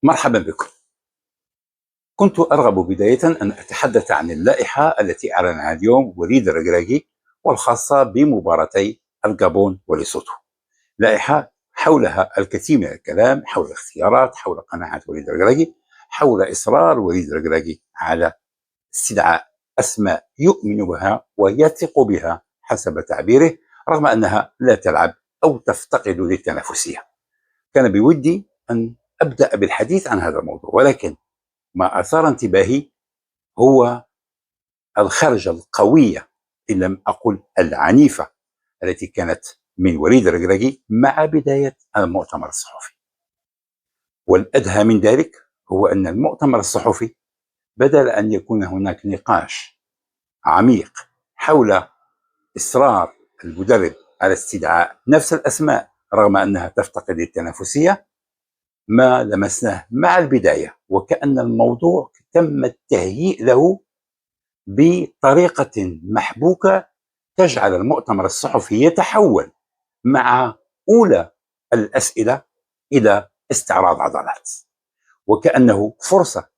مرحبا بكم. كنت أرغب بداية أن أتحدث عن اللائحة التي أعلنها اليوم وليد الركراكي والخاصة بمباراتي الغابون وليسوتو. لائحة حولها الكثير من الكلام، حول الاختيارات، حول قناعة وليد الركراكي، حول إصرار وليد الركراكي على استدعاء أسماء يؤمن بها ويثق بها حسب تعبيره، رغم أنها لا تلعب أو تفتقد للتنافسية. كان بودي أن أبدأ بالحديث عن هذا الموضوع، ولكن ما أثار انتباهي هو الخرجة القوية إن لم أقل العنيفة التي كانت من وليد الركراكي مع بداية المؤتمر الصحفي. والأدهى من ذلك هو أن المؤتمر الصحفي بدل أن يكون هناك نقاش عميق حول إصرار المدرب على استدعاء نفس الأسماء رغم أنها تفتقد التنافسية، ما لمسناه مع البداية وكأن الموضوع تم التهيئ له بطريقة محبوكة تجعل المؤتمر الصحفي يتحول مع أولى الأسئلة إلى استعراض عضلات، وكأنه فرصة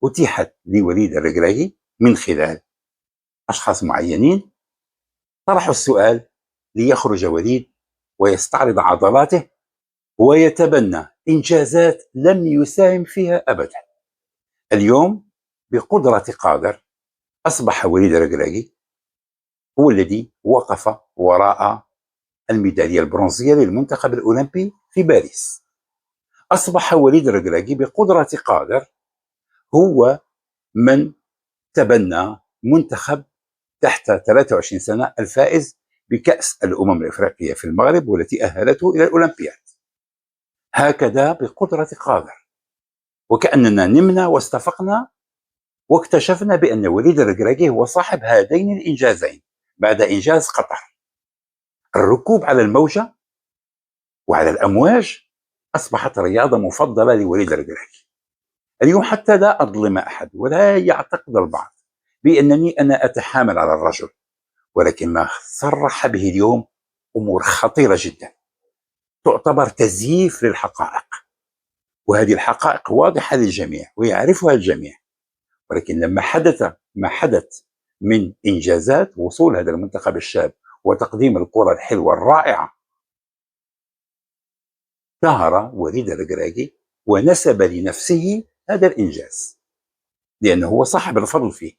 أتيحت لوليد الركراكي من خلال أشخاص معينين طرحوا السؤال ليخرج وليد ويستعرض عضلاته ويتبنى إنجازات لم يساهم فيها أبدا. اليوم بقدرة قادر أصبح وليد الركراكي هو الذي وقف وراء الميدالية البرونزية للمنتخب الأولمبي في باريس. أصبح وليد الركراكي بقدرة قادر هو من تبنى منتخب تحت 23 سنة الفائز بكأس الأمم الإفريقية في المغرب والتي أهلته إلى الأولمبياد. هكذا بقدرة قادر، وكأننا نمنا واستفقنا واكتشفنا بأن وليد الركراكي هو صاحب هذين الإنجازين بعد إنجاز قطر. الركوب على الموجة وعلى الأمواج أصبحت رياضة مفضلة لوليد الركراكي. اليوم حتى لا أظلم أحد ولا يعتقد البعض بأنني أنا أتحامل على الرجل، ولكن ما صرح به اليوم أمور خطيرة جدا تعتبر تزييف للحقائق، وهذه الحقائق واضحة للجميع ويعرفها الجميع. ولكن لما حدث ما حدث من إنجازات وصول هذا المنتخب الشاب وتقديم الكرة الحلوة الرائعة، ظهر وليد الركراكي ونسب لنفسه هذا الإنجاز لأنه هو صاحب الفضل فيه.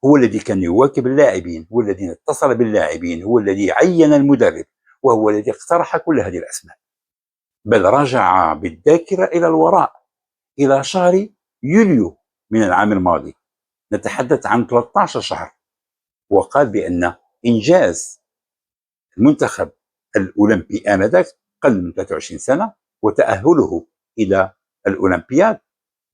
هو الذي كان يواكب اللاعبين، هو الذي اتصل باللاعبين، هو الذي عين المدرب، وهو الذي اقترح كل هذه الأسماء. بل رجع بالذاكرة إلى الوراء إلى شهر يوليو من العام الماضي، نتحدث عن 13 شهر، وقال بأن إنجاز المنتخب الأولمبي آنذاك قل من 23 سنة وتأهله إلى الأولمبياد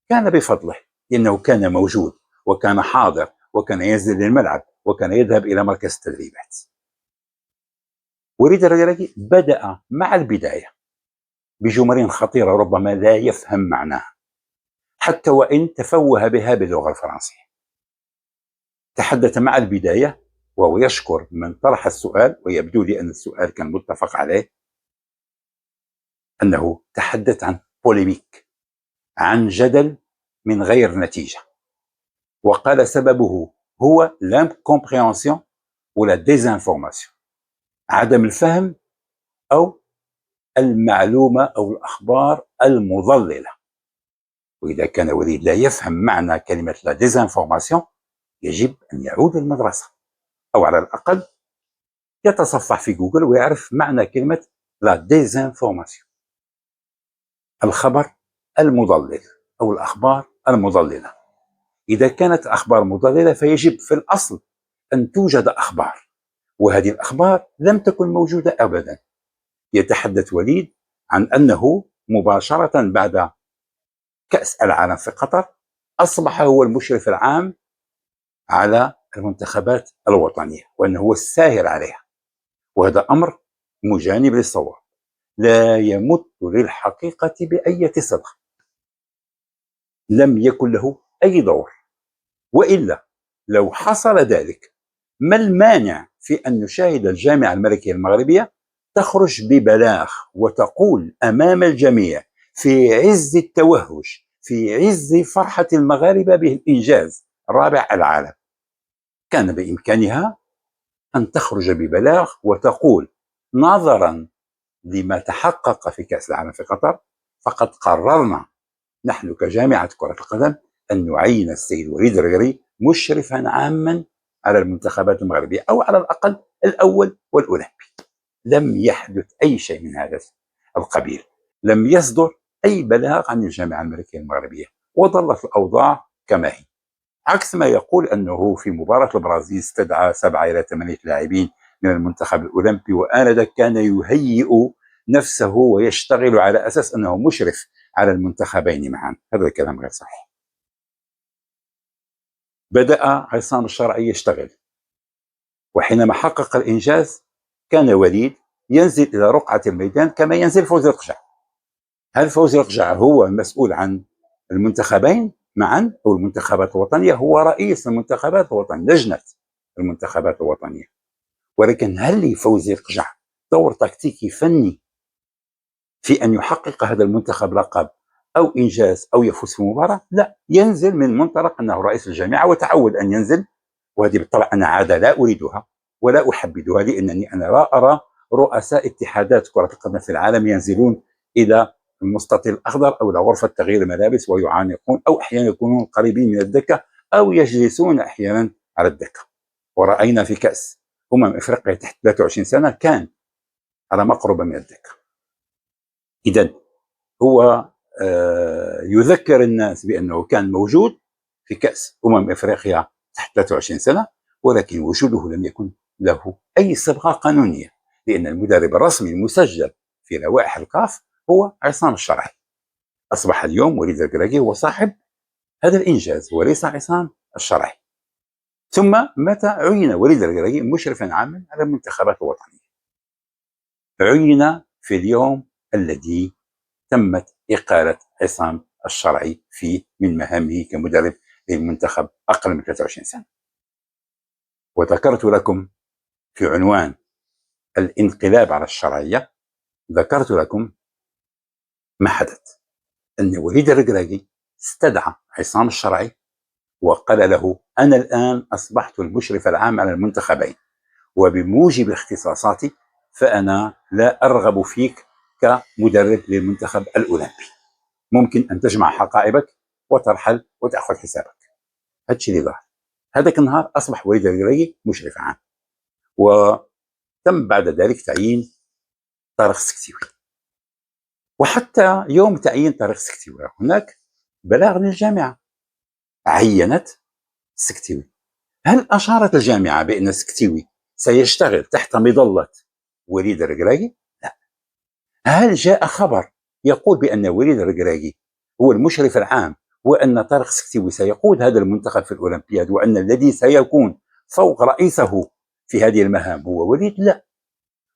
كان بفضله، لأنه كان موجود وكان حاضر وكان ينزل للملعب وكان يذهب إلى مركز التدريبات. وليد الركراكي بدأ مع البداية بجمل خطيرة ربما لا يفهم معناها حتى وإن تفوه بها باللغة الفرنسية. تحدث مع البداية وهو يشكر من طرح السؤال، ويبدو لي أن السؤال كان متفق عليه، أنه تحدث عن بوليميك، عن جدل من غير نتيجة، وقال سببه هو لانكومبريهنسيون ولا ديزانفورماسيون، عدم الفهم أو المعلومة أو الأخبار المضللة. وإذا كان وليد لا يفهم معنى كلمة لا ديزانفورماسيون يجب أن يعود للمدرسة، أو على الأقل يتصفح في جوجل ويعرف معنى كلمة لا ديزانفورماسيون، الخبر المضلل أو الأخبار المضللة. إذا كانت أخبار مضللة فيجب في الأصل أن توجد أخبار، وهذه الأخبار لم تكن موجودة أبدا. يتحدث وليد عن أنه مباشرة بعد كأس العالم في قطر أصبح هو المشرف العام على المنتخبات الوطنية وأنه هو الساهر عليها، وهذا أمر مجانب للصواب لا يمت للحقيقة بأي صلة، لم يكن له أي دور. وإلا لو حصل ذلك ما المانع في أن نشاهد الجامعة الملكية المغربية تخرج ببلاغ وتقول أمام الجميع في عز التوهج، في عز فرحة المغاربة بالإنجاز رابع العالم، كان بإمكانها أن تخرج ببلاغ وتقول: نظرا لما تحقق في كأس العالم في قطر، فقد قررنا نحن كجامعة كرة القدم أن نعين السيد وليد الركراكي مشرفا عاما على المنتخبات المغربية، أو على الأقل الأول والأولمبي. لم يحدث أي شيء من هذا القبيل، لم يصدر أي بلاغ عن الجامعة الملكية المغربية، وظلت الأوضاع كما هي، عكس ما يقول أنه في مباراة البرازيل استدعى 7 إلى 8 لاعبين من المنتخب الأولمبي، وآنذاك كان يهيئ نفسه ويشتغل على أساس أنه مشرف على المنتخبين معا. هذا الكلام غير صحيح. بدأ عصام الشرعي يشتغل، وحينما حقق الإنجاز كان وليد ينزل إلى رقعة الميدان كما ينزل فوزي القجع. هل فوزي القجع هو المسؤول عن المنتخبين معا أو المنتخبات الوطنية؟ هو رئيس المنتخبات الوطنية، لجنة المنتخبات الوطنية، ولكن هل لفوزي القجع دور تكتيكي فني في أن يحقق هذا المنتخب لقب أو إنجاز أو يفوز في مباراة؟ لا، ينزل من منطلق أنه رئيس الجامعة وتعود أن ينزل، وهذه بالطبع أنا عادة لا أريدها ولا أحبذها، لأنني أنا لا أرى رؤساء اتحادات كرة القدم في العالم ينزلون إلى المستطيل الأخضر أو إلى غرفة تغيير الملابس ويعانقون، أو أحيانا يكونون قريبين من الدكة أو يجلسون أحيانا على الدكة. ورأينا في كأس إفريقيا تحت 23 سنة كان على مقربة من الدكة. إذن هو يذكر الناس بأنه كان موجود في كأس إفريقيا تحت 23 سنة، ولكن وجوده لم يكن له أي صبغة قانونية، لأن المدرب الرسمي المسجل في لوائح الكاف هو عصام الشرعي. أصبح اليوم وليد الركراكي هو صاحب هذا الإنجاز وليس عصام الشرعي. ثم متى عين وليد الركراكي مشرفا عاما على المنتخبات الوطنية؟ عين في اليوم الذي تمت إقالة عصام الشرعي من مهامه كمدرب للمنتخب أقل من 23 سنة. وذكرت لكم في عنوان الانقلاب على الشرعية، ذكرت لكم ما حدث، أن وليد الركراكي استدعى عصام الشرعي وقال له: أنا الآن أصبحت المشرف العام على المنتخبين، وبموجب اختصاصاتي فأنا لا أرغب فيك كمدرب للمنتخب الأولمبي، ممكن أن تجمع حقائبك وترحل وتأخذ حسابك. هذا الشيء اللي ظهر. هذاك النهار أصبح وليد الركراكي مشرف عام، وتم بعد ذلك تعيين طارق السكتيوي. وحتى يوم تعيين طارق السكتيوي هناك بلاغ للجامعة عينت السكتيوي. هل أشارت الجامعة بأن السكتيوي سيشتغل تحت مظلة وليد الركراكي؟ لا. هل جاء خبر يقول بأن وليد الركراكي هو المشرف العام، وأن طارق السكتيوي سيقود هذا المنتخب في الأولمبياد، وأن الذي سيكون فوق رئيسه في هذه المهام هو وليد؟ لا.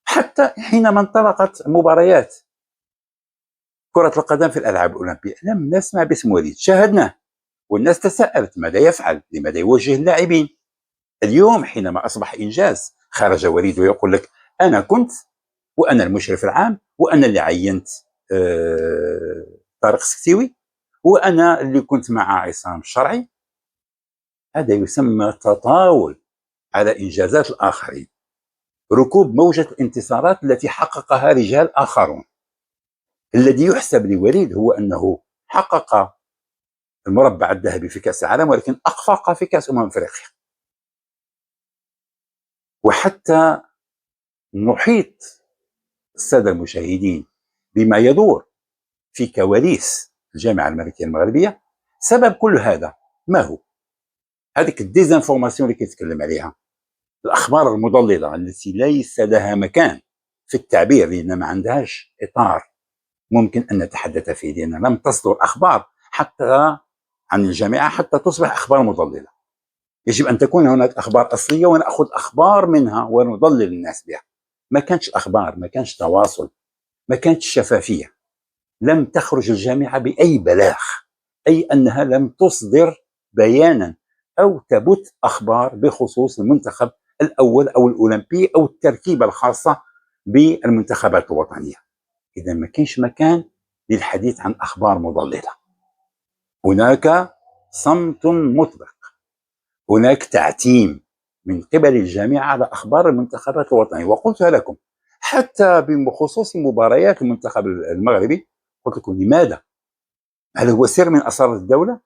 حتى حينما انطلقت مباريات كرة القدم في الألعاب الأولمبية لم نسمع باسم وليد، شاهدناه والناس تساءلت ماذا يفعل، لماذا يوجه اللاعبين. اليوم حينما أصبح إنجاز خرج وليد ويقول لك: أنا كنت، وأنا المشرف العام، وأنا اللي عينت طارق السكتيوي، وأنا اللي كنت مع عصام الشرعي. هذا يسمى تطاول على إنجازات الآخرين، ركوب موجة الانتصارات التي حققها رجال آخرون. الذي يحسب لوليد هو أنه حقق المربع الذهبي في كأس العالم، ولكن أخفق في كأس أفريقيا. وحتى نحيط السادة المشاهدين بما يدور في كواليس الجامعة الملكية المغربية. سبب كل هذا ما هو؟ هذيك الديزانفورماسيون اللي كيتكلم عليها، الأخبار المضللة التي ليس لها مكان في التعبير، لأن ما عندهاش إطار ممكن أن نتحدث فيه، لأن لم تصدر أخبار حتى عن الجامعة حتى تصبح أخبار مضللة. يجب أن تكون هناك أخبار أصلية ونأخذ أخبار منها ونضلل الناس بها. ما كانش أخبار، ما كانش تواصل، ما كانش شفافية. لم تخرج الجامعة بأي بلاغ، أي أنها لم تصدر بيانا أو تبث أخبار بخصوص المنتخب الأول أو الأولمبي أو التركيبة الخاصة بالمنتخبات الوطنية. إذا ما كانش مكان للحديث عن أخبار مضللة. هناك صمت مطبق، هناك تعتيم من قبل الجميع على أخبار المنتخبات الوطنية. وقلتها لكم حتى بخصوص مباريات المنتخب المغربي، قلت لكم لماذا؟ هل هو سر من أسرار الدولة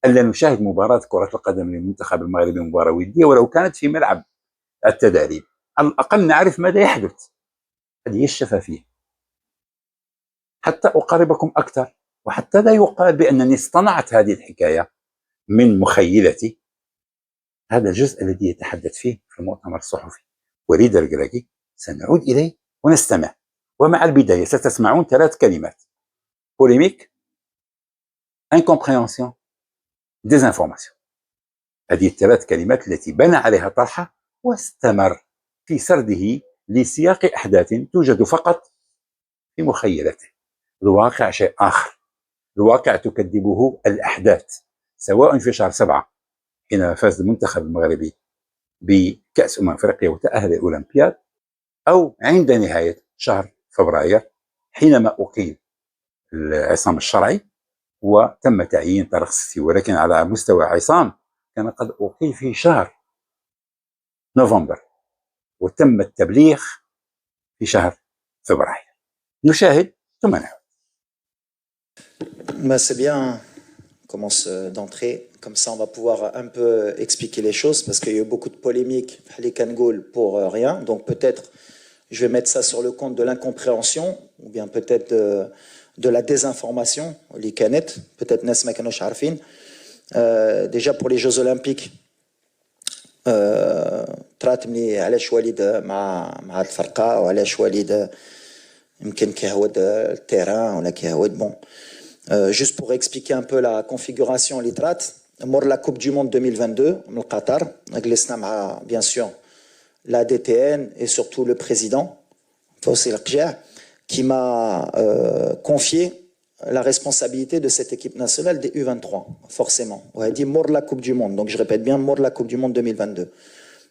ألا نشاهد مباراة كرة القدم للمنتخب المغربي مباراة ودية ولو كانت في ملعب التدريب؟ على الأقل نعرف ماذا يحدث. هذه هي الشفافية. حتى أقربكم أكثر وحتى لا يقال بأنني اصطنعت هذه الحكاية من مخيلتي، هذا الجزء الذي يتحدث فيه في المؤتمر الصحفي وليد الركراكي سنعود إليه ونستمع. ومع البداية ستسمعون 3 كلمات: بوليميك، انكومبريهنسيون، ديزانفورماسيون. هذه ال3 كلمات التي بنى عليها طرحة واستمر في سرده لسياق أحداث توجد فقط في مخيلته. الواقع شيء آخر. الواقع تكذبه الأحداث، سواء في شهر 7 حينما فاز المنتخب المغربي بكأس أفريقيا وتأهل الأولمبياد، أو عند نهاية شهر فبراير حينما أقيل العصام الشرعي وتم تعيين طارق السيسي. ولكن على مستوى عصام كان قد أقيل في شهر نوفمبر وتم التبليغ في شهر فبراير. نشاهد ثم نعود. C'est bien, on commence d'entrée, comme ça on va pouvoir un peu expliquer les choses, parce qu'il y a eu beaucoup de polémiques pour rien, donc peut-être je vais mettre ça sur le compte de l'incompréhension, ou bien peut-être de la désinformation, les canettes, peut-être Nas ma kanosh arfin. Déjà pour les Jeux Olympiques, تراتمني علاش وليد مع الفرقة وعلاش وليد يمكن كيهود التيران ولا كيهود بون. Juste pour expliquer un peu la configuration l'itrat, mort la Coupe du Monde 2022 au Qatar, bien sûr la DTN et surtout le président Fawzi Al-Qja qui m'a confié la responsabilité de cette équipe nationale des U23, forcément. On a dit mort la Coupe du Monde, donc je répète bien mort la Coupe du Monde 2022.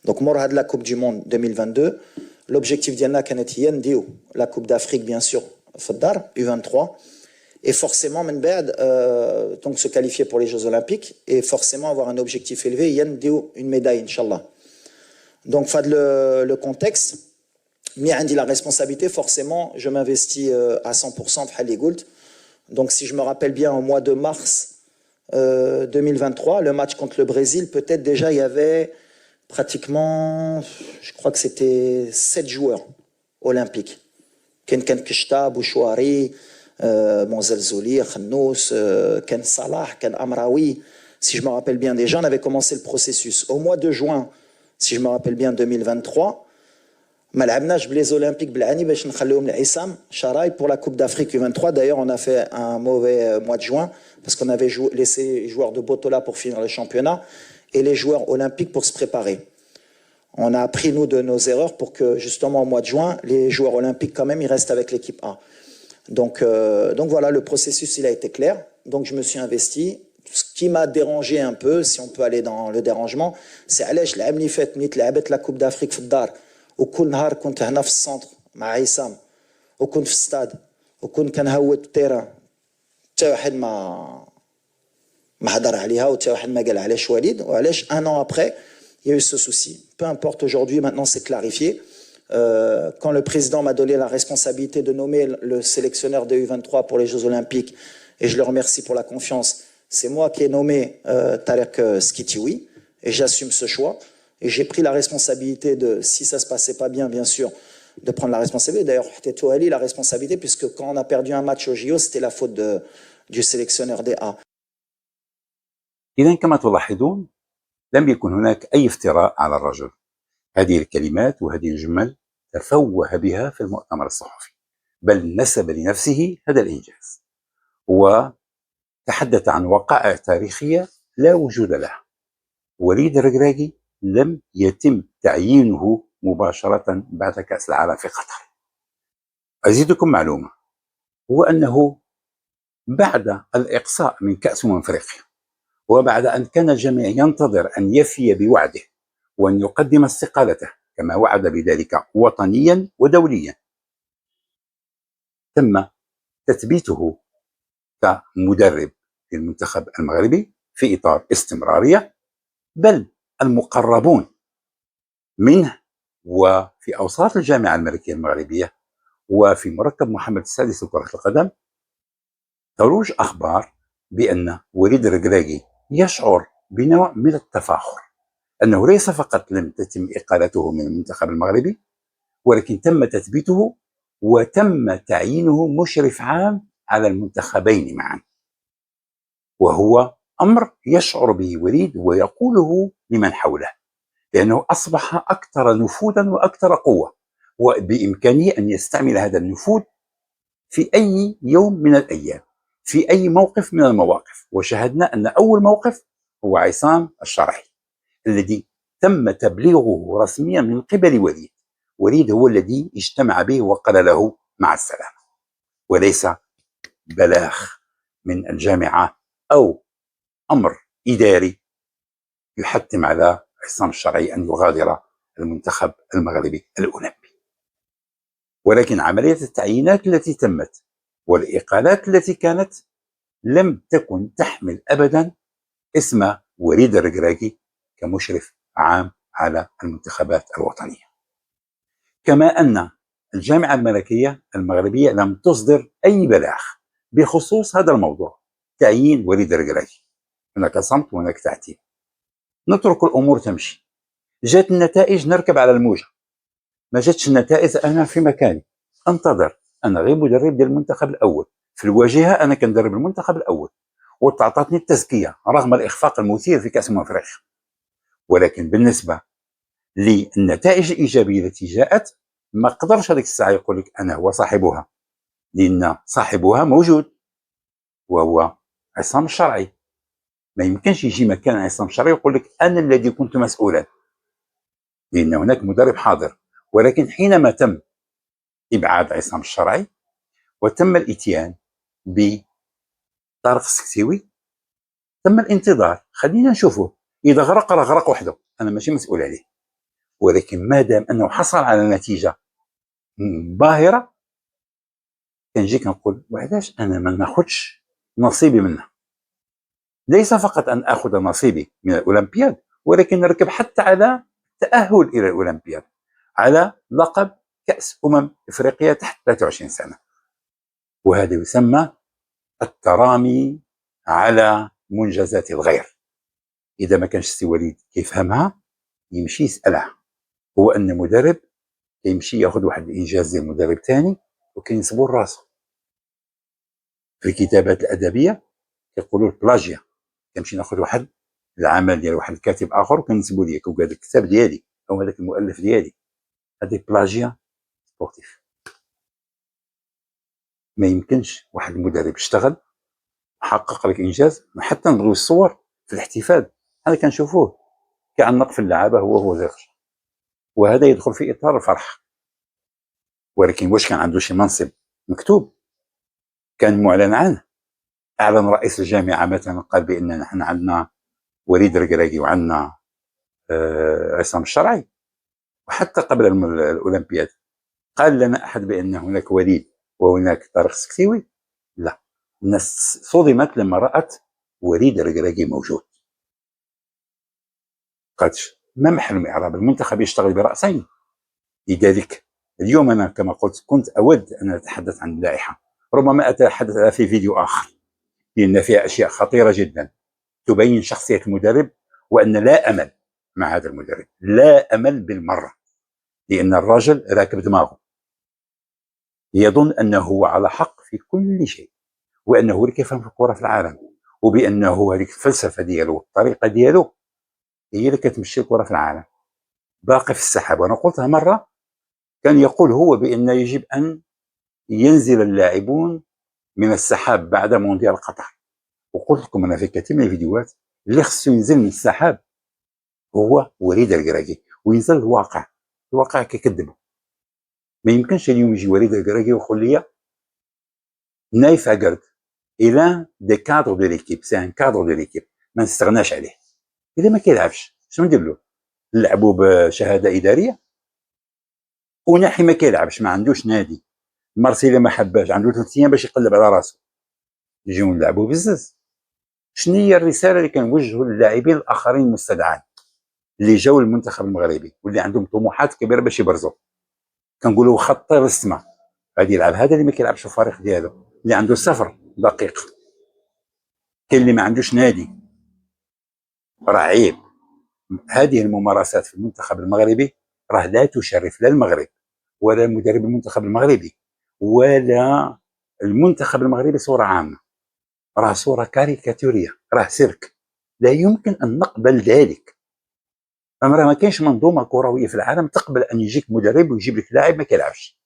Donc mort la Coupe du Monde 2022, l'objectif d'Yanna Kanetiyen Dio, la Coupe d'Afrique bien sûr, Faddar, U23. Et forcément, donc se qualifier pour les Jeux Olympiques et forcément avoir un objectif élevé, une médaille, Inch'Allah. Donc, le contexte, mais la responsabilité, forcément, je m'investis à 100% de Haligoult. Donc, si je me rappelle bien, au mois de mars 2023, le match contre le Brésil, peut-être déjà il y avait pratiquement, je crois que c'était 7 joueurs olympiques. Ken Kishta, Bouchouari, Monzelzouli, Khnous, Ken Salah, Ken Amraoui, si je me rappelle bien déjà, on avait commencé le processus. Au mois de juin, si je me rappelle bien, 2023, ما لعبناش les Olympiques بالعاني باش نخليهم لعصام شراي pour la Coupe d'Afrique U23. D'ailleurs, on a fait un mauvais mois de juin parce qu'on avait laissé les joueurs de Botola pour finir le championnat et les joueurs olympiques pour se préparer. On a appris, nous, de nos erreurs pour que, justement, au mois de juin, les joueurs olympiques, quand même, ils restent avec l'équipe A. Donc voilà, le processus, il a été clair. Donc je me suis investi. Ce qui m'a dérangé un peu, si on peut aller dans le dérangement, c'est علاش العام اللي فات ملي تلعبت لا كوب دافريك في الدار وكل نهار كنت هنا في السنتر مع عصام وكنت في الستاد وكنت كنهود التيران حتى واحد ما هضر عليها وحتى واحد ما قال علاش وليد وعلاش un an après il y a eu ce souci. Peu importe, aujourd'hui, maintenant c'est clarifié. Quand le président m'a donné la responsabilité de nommer le sélectionneur des U23 pour les Jeux Olympiques, et je le remercie pour la confiance, c'est moi qui ai nommé Tarek Skitioui, et j'assume ce choix. Et j'ai pris la responsabilité de, si ça ne se passait pas bien, bien sûr, de prendre la responsabilité. D'ailleurs, c'était Ali la responsabilité, puisque quand on a perdu un match au JO, c'était la faute du sélectionneur des A. إذن كما تلاحظون لم يكن هناك أي افتراء على الرجل. هذه الكلمات وهذه الجمل تفوه بها في المؤتمر الصحفي، بل نسب لنفسه هذا الإنجاز وتحدث عن وقائع تاريخية لا وجود لها. وليد الركراكي لم يتم تعيينه مباشرة بعد كأس العالم في قطر. أزيدكم معلومة، هو أنه بعد الإقصاء من كأس أفريقيا وبعد أن كان الجميع ينتظر أن يفي بوعده وأن يقدم استقالته كما وعد بذلك وطنيا ودوليا، تم تثبيته كمدرب للمنتخب المغربي في إطار استمرارية، بل المقربون منه وفي أوساط الجامعة الملكية المغربية وفي مركب محمد السادس لكرة القدم تروج أخبار بأن وليد الركراكي يشعر بنوع من التفاخر، أنه ليس فقط لم تتم إقالته من المنتخب المغربي، ولكن تم تثبيته وتم تعيينه مشرف عام على المنتخبين معا، وهو أمر يشعر به وليد ويقوله لمن حوله، لأنه أصبح أكثر نفوذا وأكثر قوة، وبإمكانه أن يستعمل هذا النفوذ في أي يوم من الأيام، في أي موقف من المواقف. وشاهدنا أن أول موقف هو عصام الشرعي الذي تم تبليغه رسميا من قبل وليد. وليد هو الذي اجتمع به وقال له مع السلامة، وليس بلاغ من الجامعة أو أمر إداري يحتم على عصام الشرعي أن يغادر المنتخب المغربي الأولمبي. ولكن عملية التعيينات التي تمت والإقالات التي كانت لم تكن تحمل أبدا اسم وليد الركراكي كمشرف عام على المنتخبات الوطنية. كما أن الجامعة الملكية المغربية لم تصدر أي بلاغ بخصوص هذا الموضوع، تعيين وليد الركراكي. هناك صمت وهناك تعتيم، نترك الأمور تمشي. جات النتائج نركب على الموجة، ما جاتش النتائج أنا في مكاني أنتظر. أنا غير مدرب ديال المنتخب الأول في الواجهة، أنا كندرب المنتخب الأول وتعطاتني التزكية رغم الإخفاق المثير في كأس أفريقيا. ولكن بالنسبة للنتائج الإيجابية التي جاءت ما قدرش هذيك الساعة يقول لك أنا هو صاحبها، لأن صاحبها موجود وهو عصام الشرعي. ما يمكنش يجي مكان عصام الشرعي ويقول لك أنا الذي كنت مسؤولا، لأن هناك مدرب حاضر. ولكن حينما تم إبعاد عصام الشرعي وتم الإتيان بطارق السكتيوي تم الانتظار، خلينا نشوفه إذا غرق راه غرق وحده، أنا ماشي مسؤول عليه. ولكن ما دام أنه حصل على نتيجة باهرة كنجي كنقول وعلاش أنا ما ناخدش نصيبي منها. ليس فقط أن أخذ نصيبي من الأولمبياد، ولكن نركب حتى على تأهل إلى الأولمبياد، على لقب كأس إفريقيا تحت 23 سنة. وهذا يسمى الترامي على منجزات الغير. إذا ما كانش سي وليد كيفهمها يمشي يسألها. هو أن مدرب يمشي ياخذ واحد الإنجاز ديال مدرب ثاني وكينسبو لراسو. في الكتابات الأدبية كيقولوا البلاجيا، كنمشي ناخذ واحد العمل ديال واحد الكاتب آخر وكنسبو ليا كيقول هذا الكتاب ديالي أو هذاك المؤلف ديالي. هذه بلاجيا سبورتيف. ما يمكنش واحد المدرب اشتغل حقق لك انجاز حتى نبغيو الصور في الاحتفال هذا كنشوفوه كعنق في اللعابه هو زي خرج، وهذا يدخل في اطار الفرح. ولكن واش كان عنده شي منصب مكتوب كان معلن عنه؟ اعلن رئيس الجامعه مثلا قال بان نحن عندنا وليد الركراكي وعندنا عصام الشرعي؟ وحتى قبل الاولمبياد قال لنا احد بان هناك وليد وهناك طارق السكتيوي؟ لا، الناس صدمت لما رأت وليد الركراكي موجود. قالتش ما محل إعراب المنتخب يشتغل برأسين. لذلك اليوم أنا كما قلت كنت أود أن أتحدث عن اللائحة، ربما أتحدث في فيديو آخر لأن فيها أشياء خطيرة جدا تبين شخصية المدرب، وأن لا أمل مع هذا المدرب، لا أمل بالمرة، لأن الرجل راكب دماغه يظن أنه هو على حق في كل شيء، وأنه هو اللي كيفهم في الكرة في العالم، وبأنه هذيك الفلسفة ديالو والطريقة ديالو هي اللي كتمشي الكرة في العالم. باقي في السحاب. وأنا قلتها مرة، كان يقول هو بأن يجب أن ينزل اللاعبون من السحاب بعد مونديال قطر. وقلت لكم أنا في كثير من الفيديوهات اللي خصو ينزل من السحاب هو وليد الركراكي وينزل الواقع. الواقع كيكذبوا. ما يمكنش اليوم يجي وليد الركراكي ويقول لي نايف عقرد الى دي كادر دو ليكيب، سي ان كادر دو ليكيب ما نستغناش عليه. اذا ما كيلعبش شنو ندير له؟ نلعبوا بشهاده اداريه؟ وناحي ما كيلعبش ما عندوش نادي، مارسيليا ما حباش، عنده 3 ايام باش يقلب على راسه. نجيو نلعبوا بزز. شنو هي الرساله اللي كنوجهوا للاعبين الاخرين المستدعين اللي جاوا للمنتخب المغربي واللي عندهم طموحات كبيره باش يبرزوا؟ كنقولوا واخا الطير للسما غادي يلعب هذا اللي ما كيلعبش في الفريق ديالو، اللي عنده صفر دقيق، كاين اللي ما عندوش نادي، راه عيب. هذه الممارسات في المنتخب المغربي راه لا تشرف لا المغرب ولا مدرب المنتخب المغربي ولا المنتخب المغربي صوره عامه. راه صوره كاريكاتوريه، راه سيرك، لا يمكن ان نقبل ذلك. راه ما كاينش منظومه كرويه في العالم تقبل ان يجيك مدرب ويجيب لك لاعب ما كيلعبش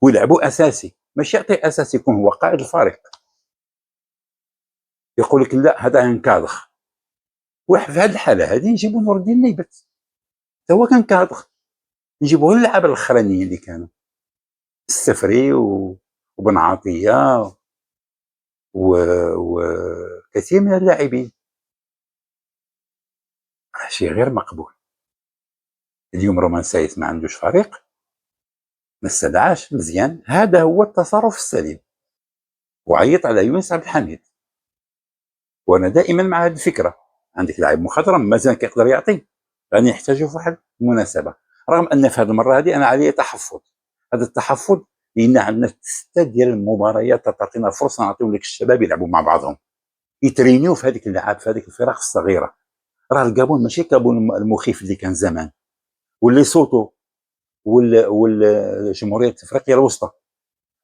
ويلعبوا اساسي، ماشي يعطي اساسي يكون هو قائد الفريق. يقول لك لا هذا انكادخ، وفي هذه الحاله هذه نجيبوا نور الدين نيبت، هو كان كادخ، نجيبوا اللعابه الاخرانيين اللي كانوا السفري وبن عطيه وكثير من اللاعبين. شيء غير مقبول. اليوم رومان سايس ما عندوش فريق، ما استدعاش مزيان، هذا هو التصرف السليم. وعيط على يونس عبد الحميد، وانا دائما مع هذه الفكره. عندك لاعب مخضرم مازال كيقدر يعطي، راني يحتاجه في واحد المناسبه، رغم ان في هذه المره هذه انا علي تحفظ. هذا التحفظ لان عندنا 6 ديال المباريات تعطينا فرصه نعطيو لك الشباب يلعبوا مع بعضهم، يترينيو في هذيك اللعاب في هذيك الفرق الصغيره. راه الكابون ماشي كابون المخيف اللي كان زمان، واللي صوتو والجمهوريه افريقيا الوسطى.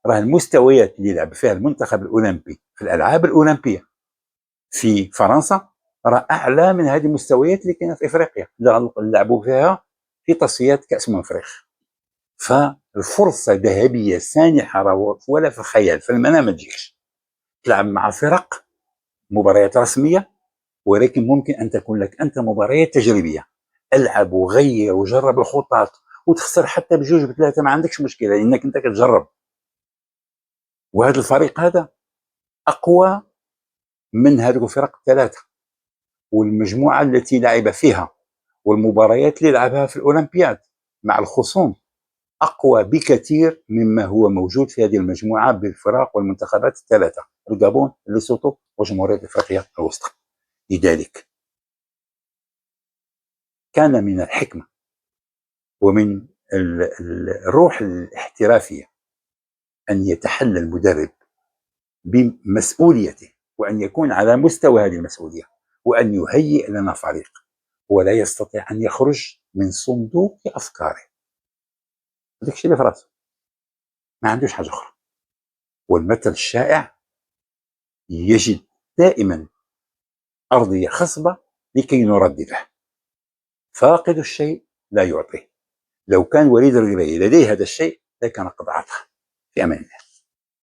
راه المستويات اللي يلعب فيها المنتخب الاولمبي في الالعاب الاولمبيه في فرنسا راه اعلى من هذه المستويات اللي كاينه في افريقيا اللي لعبوا فيها في تصفيات كاس منفرخ. فالفرصه ذهبيه سانحه ولا في الخيال، في المنام ما تجيكش تلعب مع فرق مباريات رسميه، ولكن ممكن ان تكون لك انت مباريات تجريبيه. العب وغير وجرب الخطط وتخسر حتى بجوج بثلاثه ما عندكش مشكله لانك انت كتجرب. وهذا الفريق هذا اقوى من هذه الفرق الثلاثه، والمجموعه التي لعب فيها والمباريات اللي لعبها في الاولمبياد مع الخصوم اقوى بكثير مما هو موجود في هذه المجموعه بالفرق والمنتخبات الثلاثه، الجابون، ليسوتو، وجمهوريه افريقيا الوسطى. لذلك كان من الحكمه ومن الروح الاحترافيه ان يتحلى المدرب بمسؤوليته وان يكون على مستوى هذه المسؤوليه وان يهيئ لنا فريق، ولا يستطيع ان يخرج من صندوق افكاره. هذاك الشيء اللي في راسه، ما عندوش حاجه اخرى. والمثل الشائع يجد دائما ارضيه خصبه لكي نردده. فاقد الشيء لا يعطيه. لو كان وليد الربيعي لديه هذا الشيء لكان قد اعطاه. في امان الله.